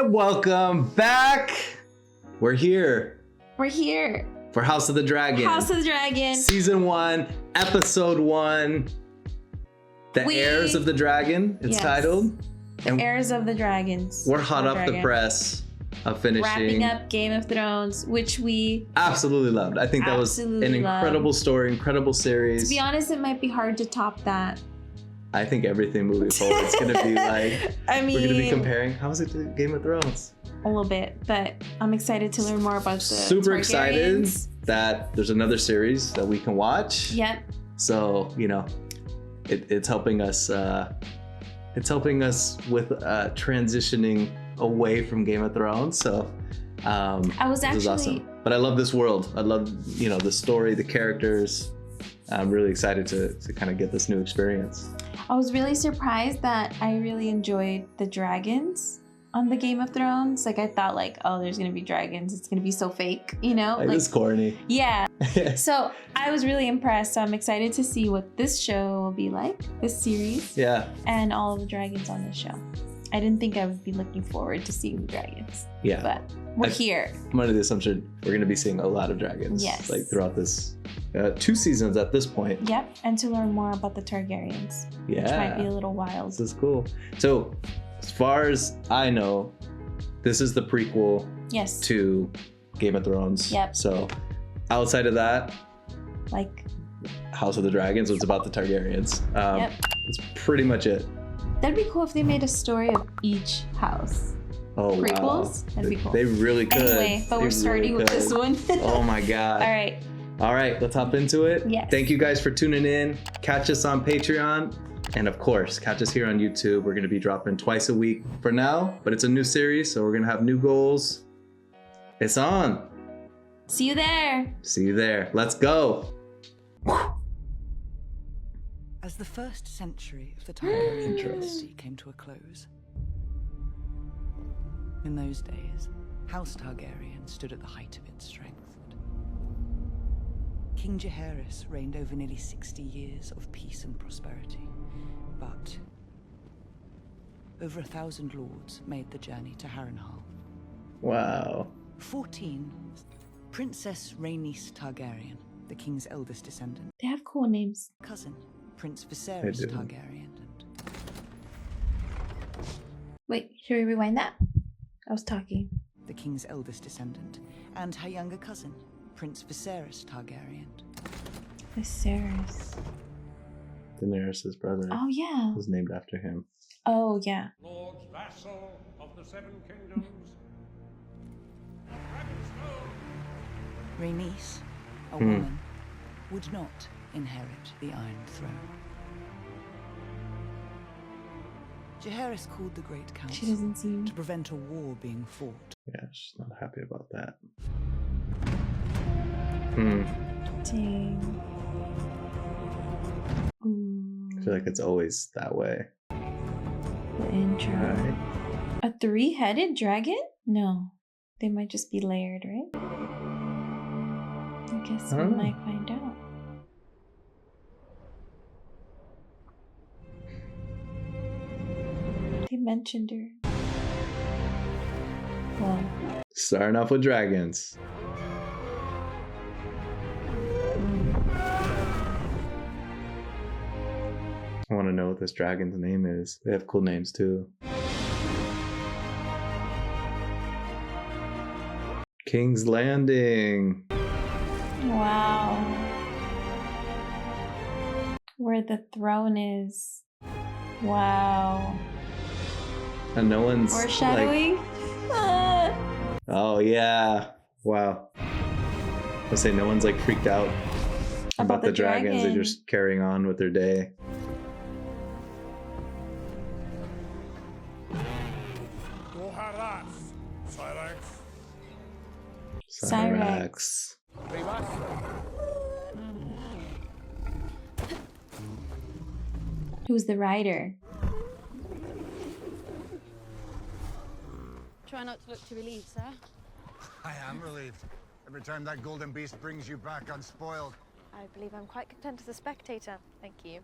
Welcome back. We're here for House of the Dragon. House of the Dragon. Season 1, Episode 1. The Heirs of the Dragon, it's titled. The Heirs of the Dragons. We're hot off the press of finishing. Wrapping up Game of Thrones, which we absolutely loved. I think that was an incredible story, incredible series. To be honest, it might be hard to top that. I think everything moving forward is going to be like, I mean, we're going to be comparing, how is it to Game of Thrones? A little bit, but I'm excited to learn more about the Super Targaryens. excited that there's another series that we can watch. Yep. So, you know, it's helping us with transitioning away from Game of Thrones. So I was this is awesome. But I love this world. I love, you know, the story, the characters. I'm really excited to kind of get this new experience. I was really surprised that I really enjoyed the dragons on the Game of Thrones. Like I thought like, oh, there's going to be dragons. It's going to be so fake, you know? Like it's corny. Yeah. So I was really impressed. So I'm excited to see what this show will be like, this series. Yeah. And all of the dragons on this show. I didn't think I would be looking forward to seeing the dragons. Yeah. But we're here. I'm under the assumption we're going to be seeing a lot of dragons. Yes. Like throughout this 2 seasons at this point. Yep. And to learn more about the Targaryens. Yeah. Which might be a little wild. This is cool. So as far as I know, this is the prequel to Game of Thrones. Yep. So outside of that, like House of the Dragons was about the Targaryens. Yep. That's pretty much it. That'd be cool if they made a story of each house. Oh, prequels? Wow. That'd be cool. They really could. Anyway, but we're starting with this one. Oh my God. All right, let's hop into it. Yes. Thank you guys for tuning in. Catch us on Patreon. And of course, catch us here on YouTube. We're going to be dropping twice a week for now, but it's a new series, so we're going to have new goals. It's on. See you there. See you there. Let's go. As the first century of the Targaryen dynasty came to a close, in those days, House Targaryen stood at the height of its strength. King Heirs reigned over nearly 60 years of peace and prosperity, but over 1,000 lords made the journey to Harrenhal. Wow. 14, Princess Rhaenys Targaryen, the king's eldest descendant. They have cool names. Cousin, Prince Viserys Targaryen, and... Wait, should we rewind that? I was talking. The king's eldest descendant, and her younger cousin, Prince Viserys Targaryen. Viserys. Daenerys' brother. Oh, yeah. Was named after him. Oh, yeah. Lord vassal of the Seven Kingdoms. Rhaenys, a woman, would not inherit the Iron Throne. Jaehaerys called the Great Council She doesn't seem to prevent a war being fought. Yeah, she's not happy about that. Dang. Ooh. I feel like it's always that way. The intro. Right. A 3-headed dragon? No. They might just be layered, right? I guess we might find out. They mentioned her. Well. Starting off with dragons. I want to know what this dragon's name is. They have cool names too. King's Landing. Wow. Where the throne is. Wow. And no one's foreshadowing. Like... Oh yeah. Wow. I say no one's like freaked out about the dragons. They're just carrying on with their day. Cyrex. Who's the rider? Try not to look too relieved, sir. I am relieved. Every time that golden beast brings you back unspoiled. I believe I'm quite content as a spectator. Thank you.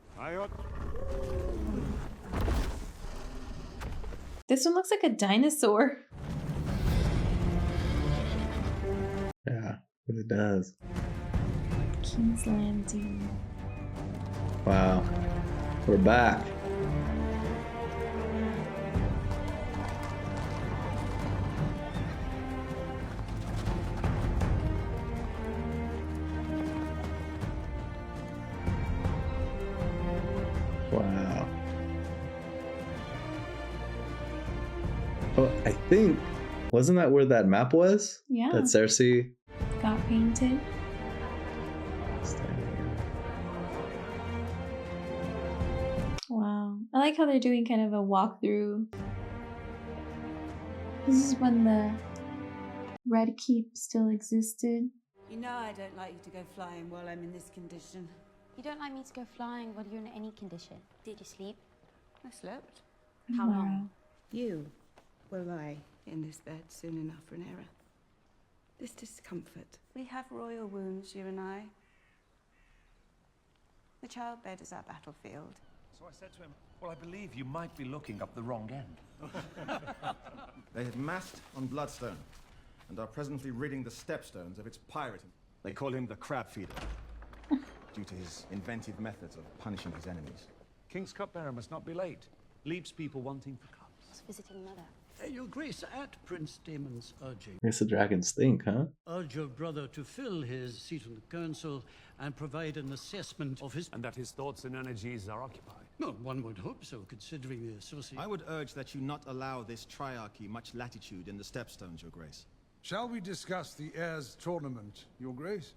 This one looks like a dinosaur. Yeah, but it does. King's Landing. Wow. We're back. Wow. Oh, I think, wasn't that where that map was? Yeah. That Cersei. Got painted. Wow. I like how they're doing kind of a walkthrough. This is when the Red Keep still existed. You know I don't like you to go flying while I'm in this condition. You don't like me to go flying when you're in any condition. Did you sleep? I slept. How Wow. long? You will lie in this bed soon enough, Rhaenyra. This discomfort. We have royal wounds, you and I. The childbed is our battlefield. So I said to him, well, I believe you might be looking up the wrong end. They had massed on Bloodstone and are presently ridding the Stepstones of its pirating. They call him the Crab Feeder, due to his inventive methods of punishing his enemies. King's cupbearer must not be late. Leaves people wanting for cups. I was visiting Mother. Your Grace, at Prince Daemon's urging, I guess the dragons think, huh? urge your brother to fill his seat on the council and provide an assessment of his... And that his thoughts and energies are occupied. Well, one would hope so, considering the association... I would urge that you not allow this triarchy much latitude in the Stepstones, Your Grace. Shall we discuss the Heirs tournament, Your Grace?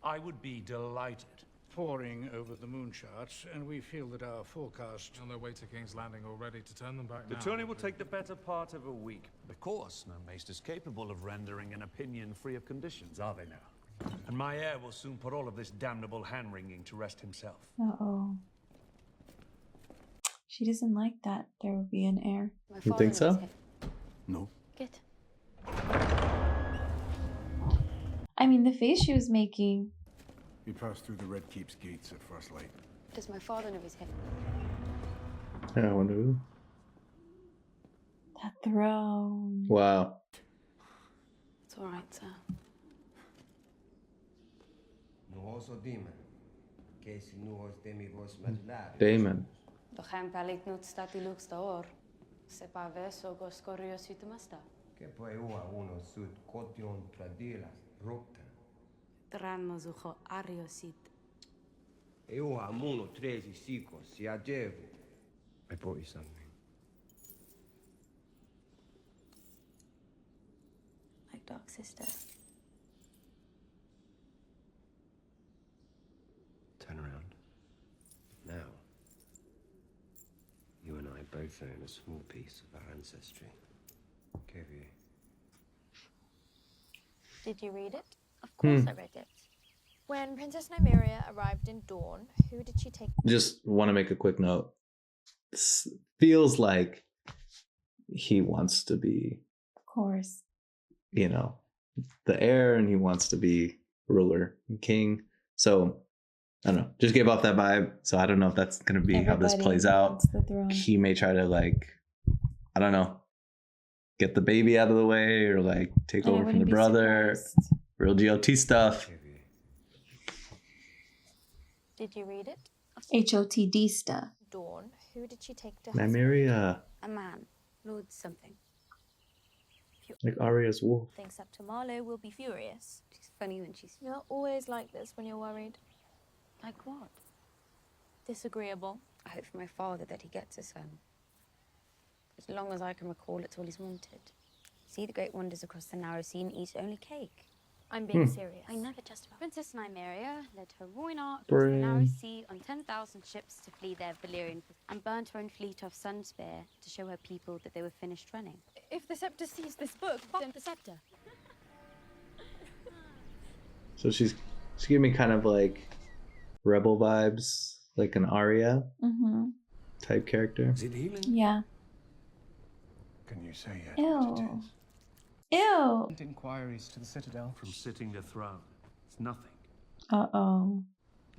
I would be delighted. Poring over the moon charts, and we feel that our forecast on their way to King's Landing already to turn them back The now. tourney will take the better part of a week. Of course, no maester is capable of rendering an opinion free of conditions, are they now? And my heir will soon put all of this damnable hand-wringing to rest himself. Uh-oh. She doesn't like that there will be an heir. My You think father so? knows it. No. Good. I mean, the face she was making. We passed through the Red Keep's gates at first light. Does my father know he's here? Yeah, I wonder who. That throne. Wow. It's all right, sir. Daemon. Doch hem pelik nut stati lux da or. Se pa veso go scorrio situmasta. Che poi uno sud cotion tradilas rocta. Tranno zucho ariosit. E amuno tresi sico si agevo. I brought you something. Like Dark Sister. Turn around. Now, you and I both own a small piece of our ancestry. Que vieux. Did you read it? Of course I read it. When Princess Nymeria arrived in Dawn, who did she take? Just want to make a quick note. This feels like he wants to be, Of course. you know, the heir, and he wants to be ruler and king. So I don't know, just gave off that vibe. So I don't know if that's gonna be how this Everybody plays out. wants the throne. He may try to, like, I don't know, get the baby out of the way, or like take And I over from wouldn't the be brother. surprised. Real GOT stuff. Did you read it? HOTD stuff. Dawn, who did she take to Nymeria, A man. Lord something. like Arya's wolf. thinks up to Marlowe will be furious. She's funny when she's... You're always like this when you're worried. Like what? Disagreeable. I hope for my father that he gets a son. As long as I can recall, it's all he's wanted. See the great wonders across the narrow sea and eat only cake. I'm being serious. I never just about. Princess Nymeria led her Rhaenyra across the narrow sea on 10,000 ships to flee their Valyrian and burnt her own fleet off Sunspear to show her people that they were finished running. If the scepter sees this book, then The scepter. So she's giving me kind of like rebel vibes, like an Arya Mm-hmm. type character. Is it healing? Yeah. Can you say yet Ew. what it is? Ew. Inquiries to the Citadel. From sitting the throne. It's nothing. Uh-oh.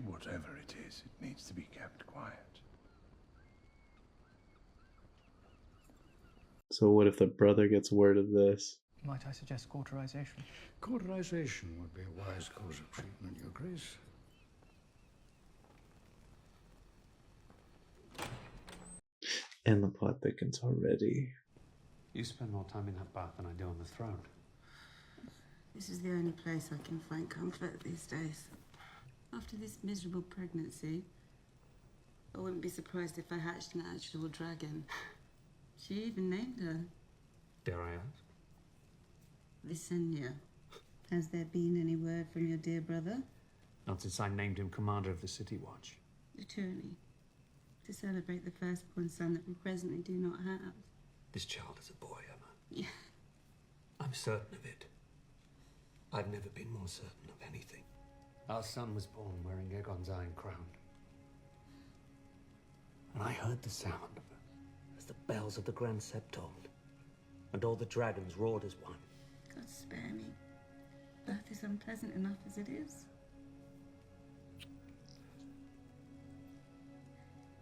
Whatever it is, it needs to be kept quiet. So what if the brother gets word of this? Might I suggest cauterization? Cauterization would be a wise course of treatment, Your Grace. And the plot thickens already. You spend more time in that bath than I do on the throne. This is the only place I can find comfort these days. After this miserable pregnancy, I wouldn't be surprised if I hatched an actual dragon. She even named her. Dare I ask? Visenya. Has there been any word from your dear brother? Not since I named him commander of the City Watch. Truly. To celebrate the firstborn son that we presently do not have. This child is a boy, Emma. Yeah. I'm certain of it. I've never been more certain of anything. Our son was born wearing Aegon's iron crown. And I heard the sound of it as the bells of the Grand Sept tolled, and all the dragons roared as one. God spare me. Birth is unpleasant enough as it is.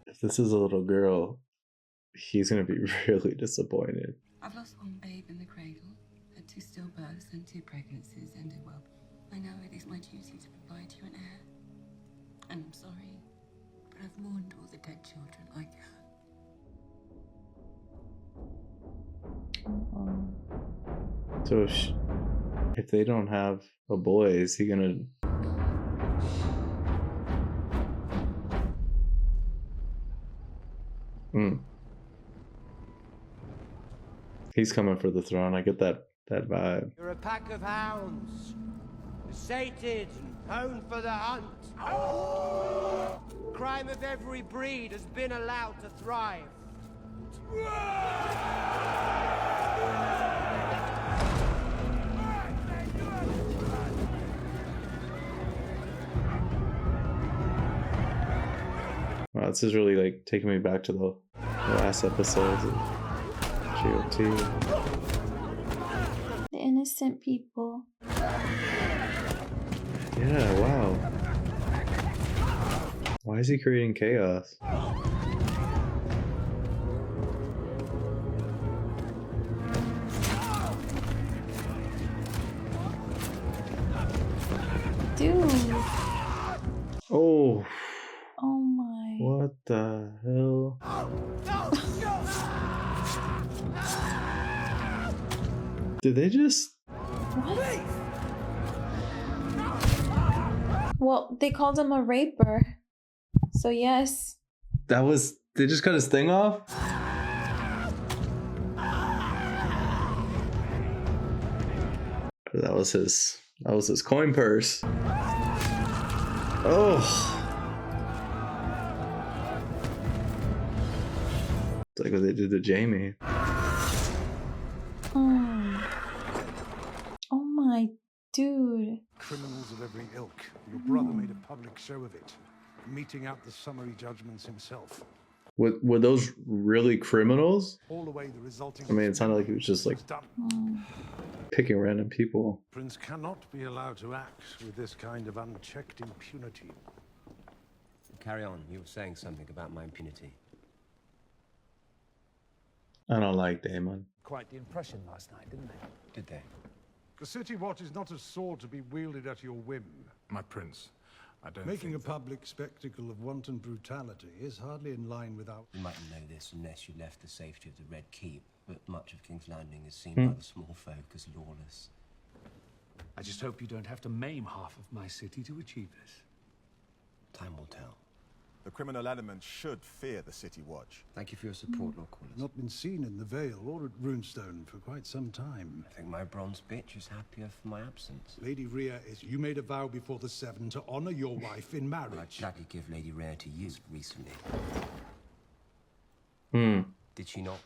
If this is a little girl, he's gonna be really disappointed. I've lost one babe in the cradle, had 2 stillbirths and 2 pregnancies ended well. I know it is my duty to provide you an heir. And I'm sorry, but I've mourned all the dead children I can. So if they don't have a boy, is he gonna... He's coming for the throne. I get that vibe. You're a pack of hounds, sated and honed for the hunt. Crime of every breed has been allowed to thrive. Wow, this is really like taking me back to the last episodes of GOT. The innocent people. Yeah, wow. Why is he creating chaos? Dude. Oh. Oh my. What the hell? Did they just... What? Well, they called him a raper. So yes. That was... They just cut his thing off? That was his coin purse. Oh. It's like what they did to Jamie. Oh my dude. Criminals of every ilk. Your brother made a public show of it, meting out the summary judgments himself. Were those really criminals? All the way the resulting... I mean, it sounded like he was just like picking random people. Prince cannot be allowed to act with this kind of unchecked impunity. Carry on. You were saying something about my impunity. I don't like Daemon. Quite the impression last night, didn't they? Did they? The City Watch is not a sword to be wielded at your whim. My prince, I don't Making a public spectacle of wanton brutality is hardly in line with our... You mightn't know this unless you left the safety of the Red Keep, but much of King's Landing is seen by the small folk as lawless. I just hope you don't have to maim half of my city to achieve this. Time will tell. The criminal element should fear the City Watch. Thank you for your support, Lord Corliss. Not been seen in the Vale or at Runestone for quite some time. I think my bronze bitch is happier for my absence. Lady Rhea you made a vow before the Seven to honor your wife in marriage. I gladly give Lady Rhea to you recently. Did she not?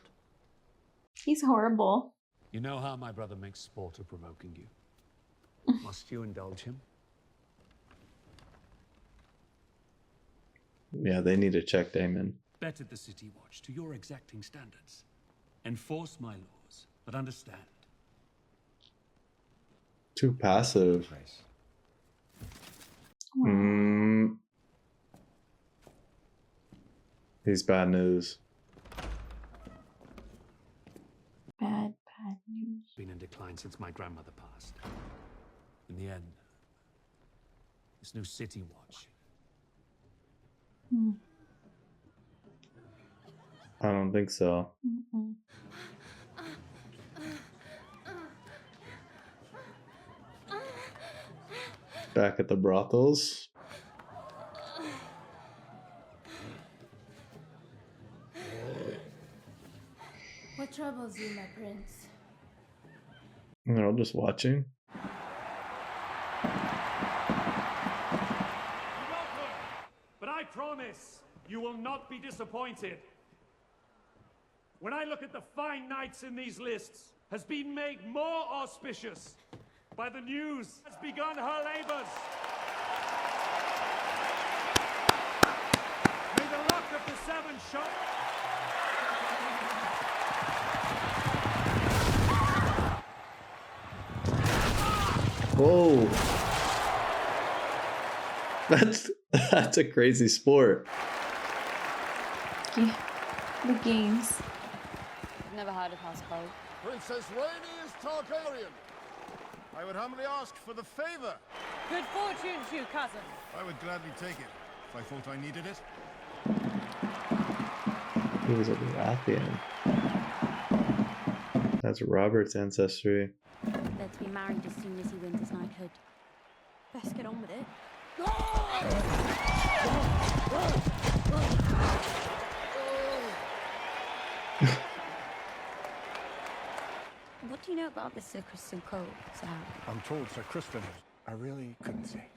He's horrible. You know how my brother makes sport of provoking you. Must you indulge him? Yeah, they need to check Daemon. Bettered the City Watch to your exacting standards. Enforce my laws, but understand. Too passive. He's bad news. Bad news. Been in decline since my grandmother passed. In the end, this new city watch. I don't think so. Back at the brothels. What troubles you, my prince? They're all just watching. But I promise you will not be disappointed. When I look at the fine knights in these lists, has been made more auspicious by the news has begun her labors. May the luck of the seven shot. Whoa. That's a crazy sport. Yeah, the games. I've never heard of House Cold. Princess Rhaenyra is Targaryen. I would humbly ask for the favor. Good fortune to you, cousin. I would gladly take it if I thought I needed it. He was a Baratheon. That's Robert's ancestry. They're to be married as soon as he wins his knighthood. Best get on with it. What do you know about this Sir Kristen Cole, Sir Harry? I'm told Sir Kristen is. I really couldn't say.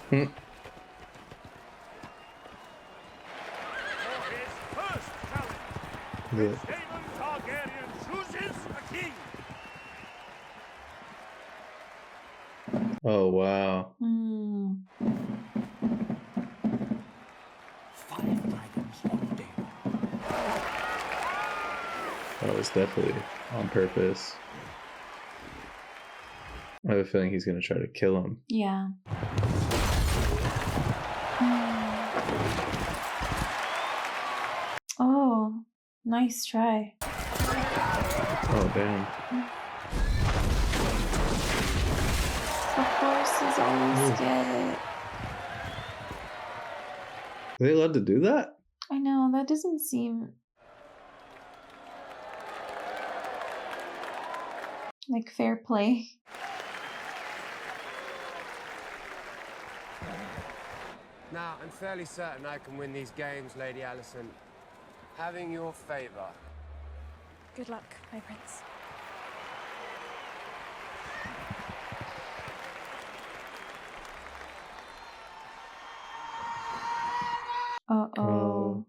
Hmm. Yeah. Daemon Targaryen chooses a king. Oh wow. That was definitely on purpose. I have a feeling he's gonna try to kill him. Yeah. Oh, nice try. Oh damn. The horses always get it. Are they allowed to do that? I know, that doesn't seem like fair play. Now, I'm fairly certain I can win these games, Lady Alicent. Having your favor. Good luck, my prince. Uh-oh.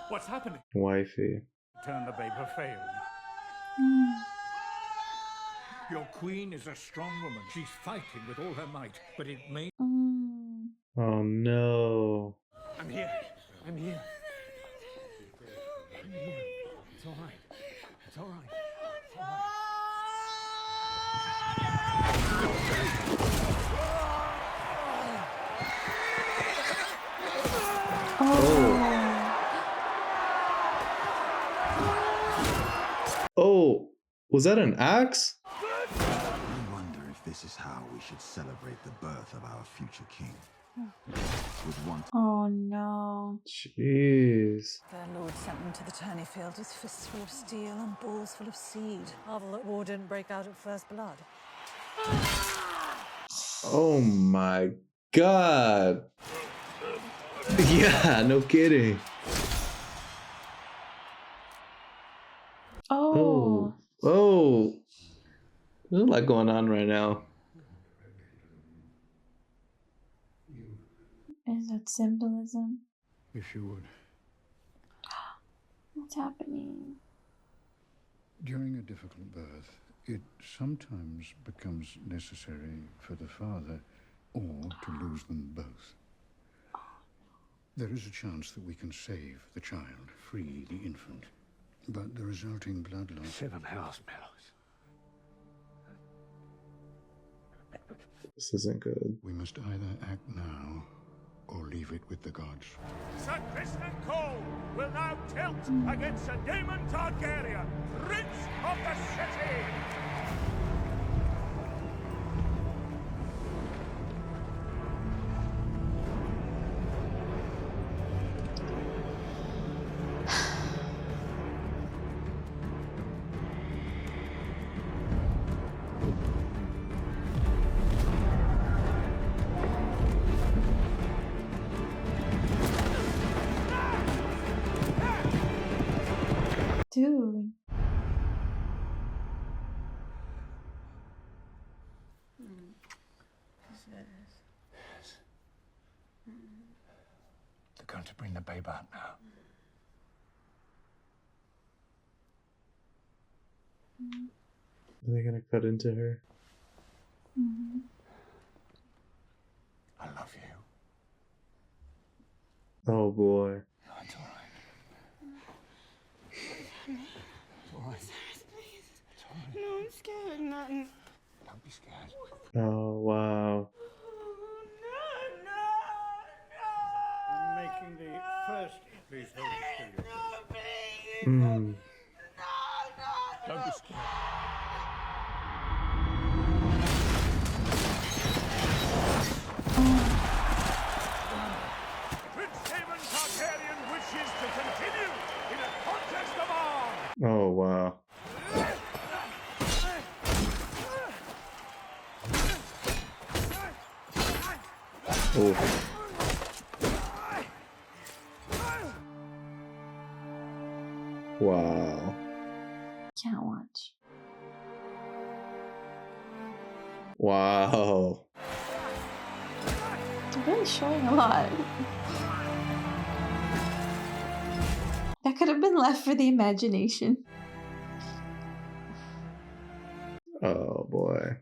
What's happening? Wifey. Turn the paper failed. Your queen is a strong woman. She's fighting with all her might, but it may... Oh no. I'm here. I'm here. I'm here. It's all right. It's all right. It's all right. Oh, was that an axe? I wonder if this is how we should celebrate the birth of our future king. With one. Oh no. Jeez. Their lord sent them to the tourney field with fists full of steel and balls full of seed. Marvel that war didn't break out at first blood. Oh my god. Yeah, no kidding. Oh. Oh. There's a lot going on right now. Is that symbolism? If you would. What's happening? During a difficult birth, It sometimes becomes necessary for the father or to lose them both. There is a chance that we can save the child, free the infant. But the resulting blood loss... 7 house bellows. This isn't good. We must either act now or leave it with the gods. Sir Kristen Cole will now tilt against Sir Daemon Targaryen, Prince of the City! Dude. They're going to bring the babe out now. Are they gonna cut into her? I love you. Oh boy. No, it's all right. It's all right. It's all right. No, I'm scared. Nothing. Don't be scared. Oh wow. I'm making the first. Please hold it still. Mm. Don't be scared. Prince Daemon Targaryen wishes to continue in a contest of arms. Oh wow. Oh. Wow. Can't watch. Wow. They're really showing a lot. That could have been left for the imagination. Oh boy.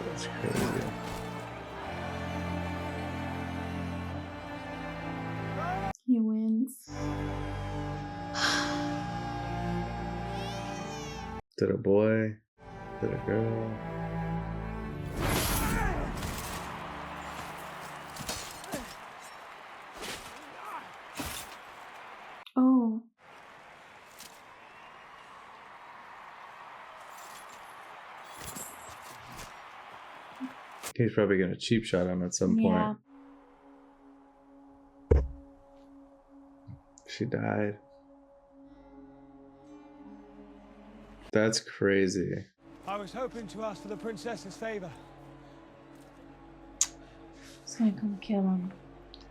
That's crazy. He wins. Did a boy? Did a girl? Oh. He's probably gonna cheap shot him at some point. Yeah. She died. That's crazy. I was hoping to ask for the princess's favor. He's gonna come kill him.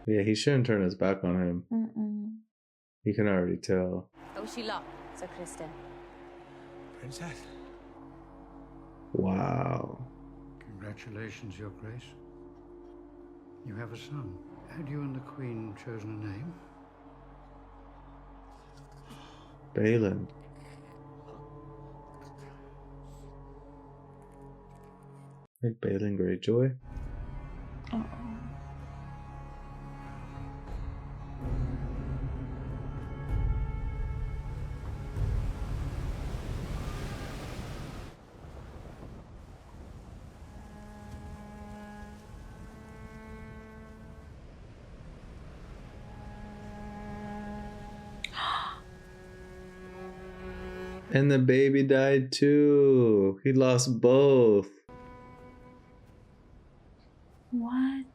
Yeah, he shouldn't turn his back on him. Mm-mm. You can already tell. Oh, she locked, Sir Kristen. Princess? Wow. Congratulations, Your Grace. You have a son. Had you and the Queen chosen a name? Balin. Like Balin Greyjoy. Uh-oh. And the baby died too. He lost both. What?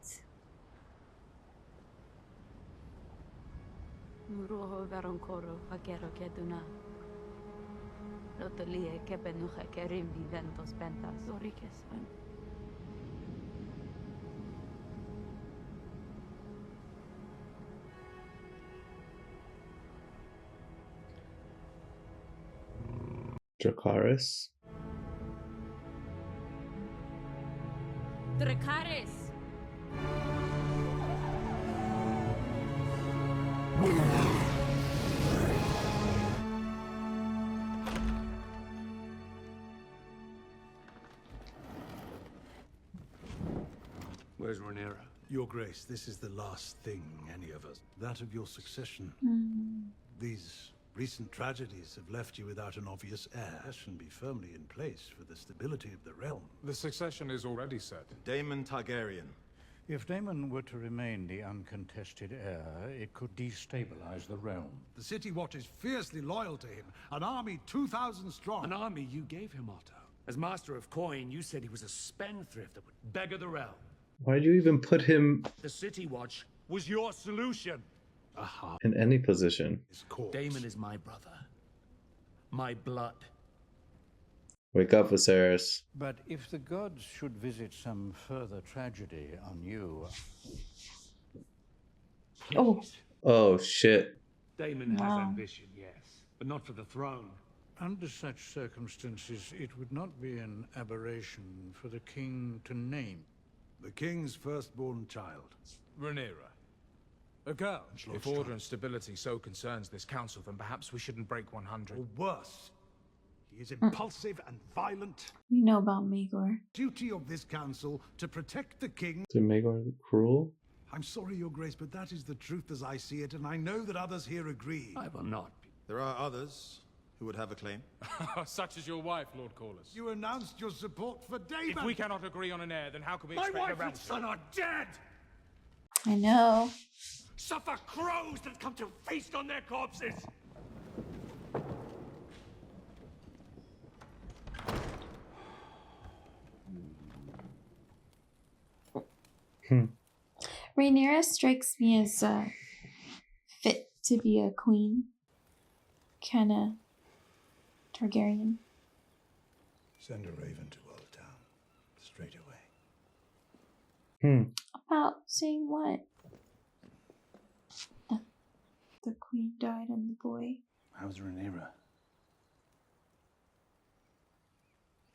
Muruho veroncoro hakero keduna. Lotolie kebenuja kerim viventos pentas orikesan. Dracarys. Dracarys! Where's Rhaenyra? Your Grace, this is the last thing any of us. That of your succession. These recent tragedies have left you without an obvious heir. Succession be firmly in place for the stability of the realm. The succession is already set. Daemon Targaryen. If Daemon were to remain the uncontested heir, it could destabilize the realm. The City Watch is fiercely loyal to him. An army 2,000 strong. An army you gave him, Otto. As Master of Coin, you said he was a spendthrift that would beggar the realm. Why'd you even put him The City Watch was your solution. in any position? Daemon is my brother. My blood. Wake up, Viserys. But if the gods should visit some further tragedy on you... Oh, shit. Daemon has ambition, yes, but not for the throne. Under such circumstances, it would not be an aberration for the king to name the king's firstborn child. Rhaenyra. A girl. If order and stability so concerns this council, then perhaps we shouldn't break 100. Or worse. He is impulsive and violent. We know about Maegor. Duty of this council to protect the king. Is Maegor cruel? I'm sorry, Your Grace, but that is the truth as I see it, and I know that others here agree. I will not. There are others who would have a claim. Such as your wife, Lord Corlys. You announced your support for Daemon. If we cannot agree on an heir, then how can we My expect wife the and son are dead! I know. Suffer crows that come to feast on their corpses! Rhaenyra strikes me as fit to be a queen. Kinda Targaryen. Send a raven to Old Town straight away. About saying what? The queen died and the boy. How's Rhaenyra?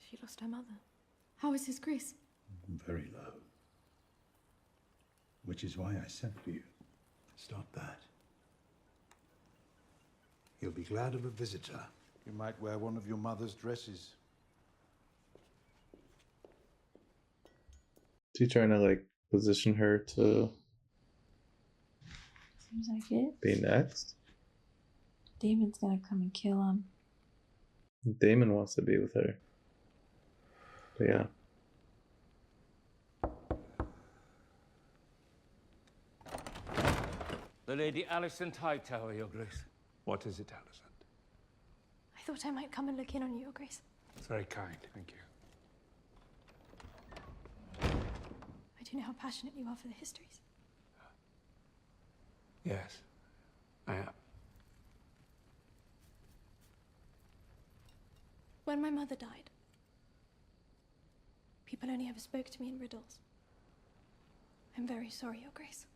She lost her mother. How is his grace? Very low. Which is why I sent for you. Stop that. He'll be glad of a visitor. You might wear one of your mother's dresses. Is he trying to like position her to Seems like it. be next? Daemon's gonna come and kill him. Daemon wants to be with her. But yeah. The Lady Alicent Hightower, Your Grace. What is it, Alicent? I thought I might come and look in on you, Your Grace. It's very kind, thank you. I do know how passionate you are for the histories. Yes, I am. When my mother died, people only ever spoke to me in riddles. I'm very sorry, Your Grace.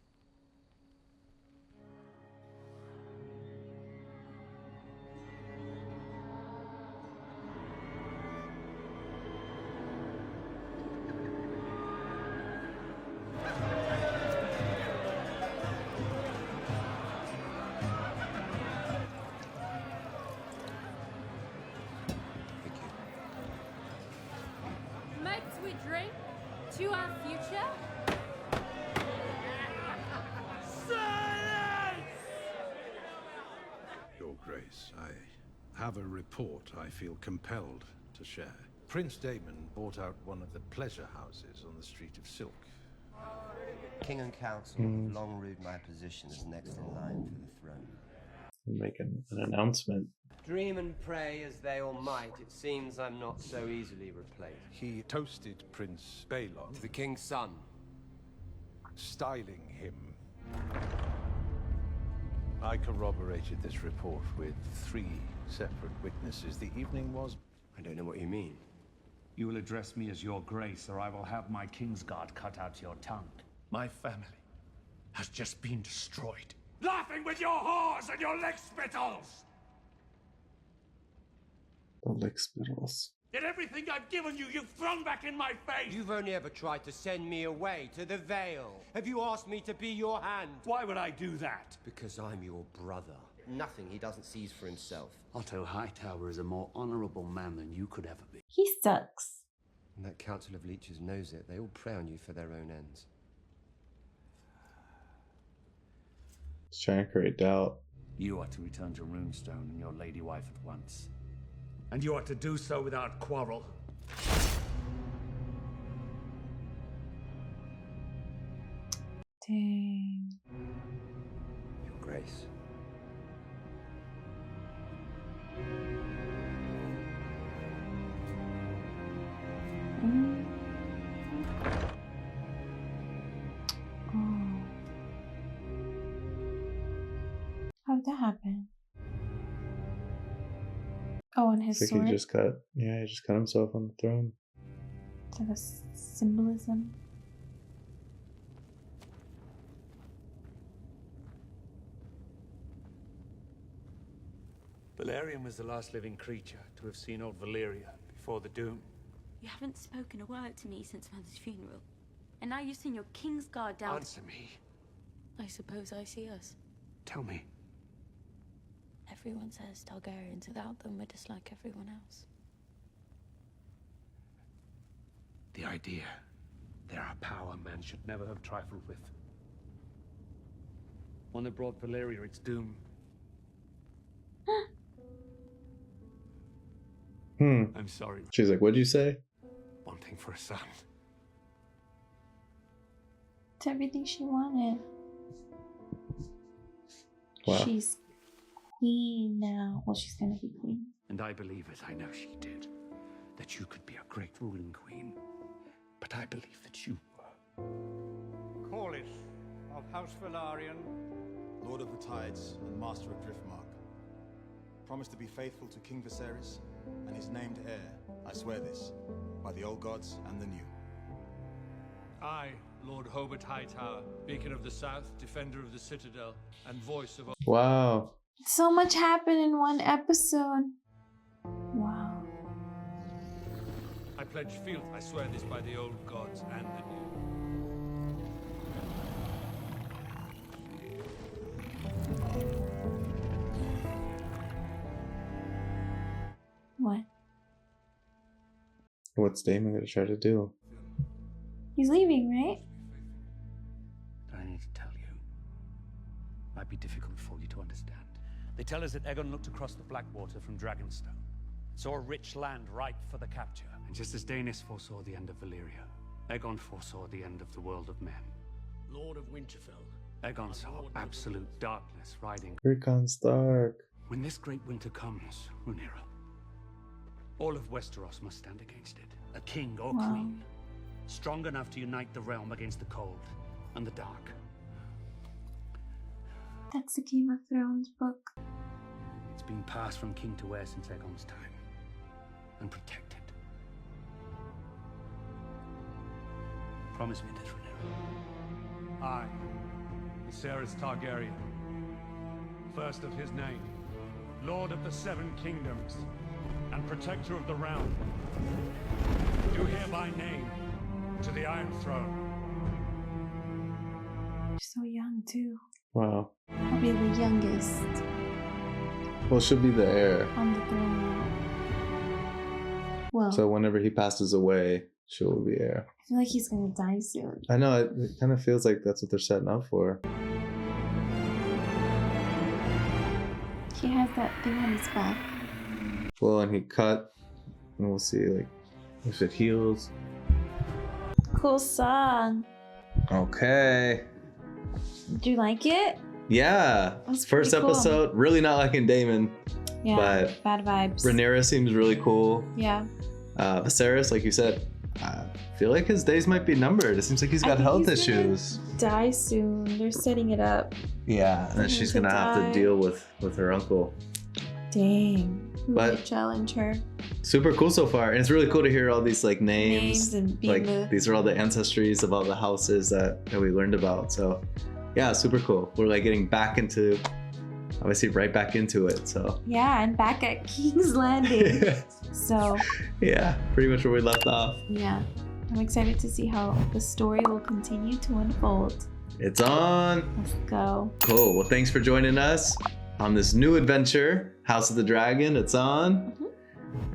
Might we drink to our future? Your Grace, I have a report I feel compelled to share. Prince Daemon bought out one of the pleasure houses on the Street of Silk. King and council have long ruled my position as next in line for the throne. Make an announcement. Dream and pray as they all might, it seems I'm not so easily replaced. He toasted Prince Balon, The king's son. styling him. I corroborated this report with 3 separate witnesses. The evening was... I don't know what you mean. You will address me as Your Grace, or I will have my Kingsguard cut out your tongue. My family has just been destroyed. Laughing with your whores and your leg spittles! The lick spittles. Yet everything I've given you, you've thrown back in my face! You've only ever tried to send me away to the Vale. Have you asked me to be your hand? Why would I do that? Because I'm your brother. Nothing he doesn't seize for himself. Otto Hightower is a more honorable man than you could ever be. He sucks. And that council of leeches knows it. They all prey on you for their own ends. Just trying to create doubt. You are to return to Runestone and your lady wife at once. And you are to do so without quarrel. Dang. Your Grace. Oh. How did that happen? Oh, and his It's like sword? he just cut. Yeah, he just cut himself on the throne. Is that a symbolism? Valerian was the last living creature to have seen old Valyria before the doom. You haven't spoken a word to me since Mother's funeral. And now you've seen your Kingsguard down. Answer me. I suppose I see us. Tell me. Everyone says Targaryens. Without them, we're just like everyone else. The idea. There are power man should never have trifled with. One that brought Valyria its doom. I'm sorry. She's like, what'd you say? Wanting for a son. It's everything she wanted. Wow. She's queen now. Well, she's gonna be queen. And I believe, as I know she did, that you could be a great ruling queen. But I believe that you were. Corlys of House Velaryon, Lord of the Tides and Master of Driftmark. Promise to be faithful to King Viserys and his named heir. I swear this, by the old gods and the new. I, Lord Hobart Hightower, beacon of the south, defender of the citadel, and voice of... Wow. So much happened in one episode. Wow. I pledge field, I swear this by the old gods and the new. What? What's Daemon gonna try to do? He's leaving, right? I need to tell you. Might be difficult for you to understand. They tell us that Aegon looked across the Blackwater from Dragonstone, saw a rich land ripe for the capture. And just as Daenerys foresaw the end of Valyria, Aegon foresaw the end of the world of men. Lord of Winterfell. Aegon saw absolute darkness riding. Rickon Stark. When this great winter comes, Rhaenyra, all of Westeros must stand against it. A king or queen, strong enough to unite the realm against the cold and the dark. That's the Game of Thrones book. It's been passed from king to heir since Aegon's time, and protected. Promise me this, Rhaenyra. I, Viserys Targaryen, first of his name, Lord of the Seven Kingdoms, and Protector of the Realm, do hereby name to the Iron Throne. You're so young, too. Wow. Probably the youngest Well, she'll be the heir. on the throne. Well, So whenever he passes away, she'll be heir. I feel like he's gonna die soon. I know, it kind of feels like that's what they're setting up for. He has that thing on his back. Well, and he cut, and we'll see like if it heals. Cool song. Okay. Do you like it? Yeah. That's First pretty cool. episode, really not liking Daemon. Yeah. But bad vibes. Rhaenyra seems really cool. Yeah. Viserys, like you said, I feel like his days might be numbered. It seems like he's got health issues. Die soon. They're setting it up. Yeah, and then she's gonna have to deal with her uncle. Dang. Who But- would challenge her? Super cool so far, and it's really cool to hear all these like names. Names and being like the- these are all the ancestries of all the houses that we learned about. So yeah, super cool. We're like getting back into, obviously right back into it. So Yeah, and back at King's Landing. So yeah, pretty much where we left off. yeah, I'm excited to see how the story will continue to unfold. It's on. Let's go. Cool. Well, thanks for joining us on this new adventure, House of the Dragon. It's on.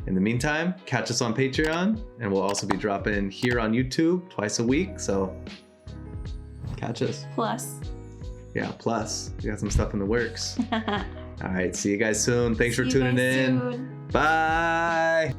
In the meantime, catch us on Patreon, and we'll also be dropping here on YouTube twice a week. So catch us. Plus. Yeah, plus we got some stuff in the works. All right, see you guys soon. Thanks for See you tuning guys in. soon. Bye.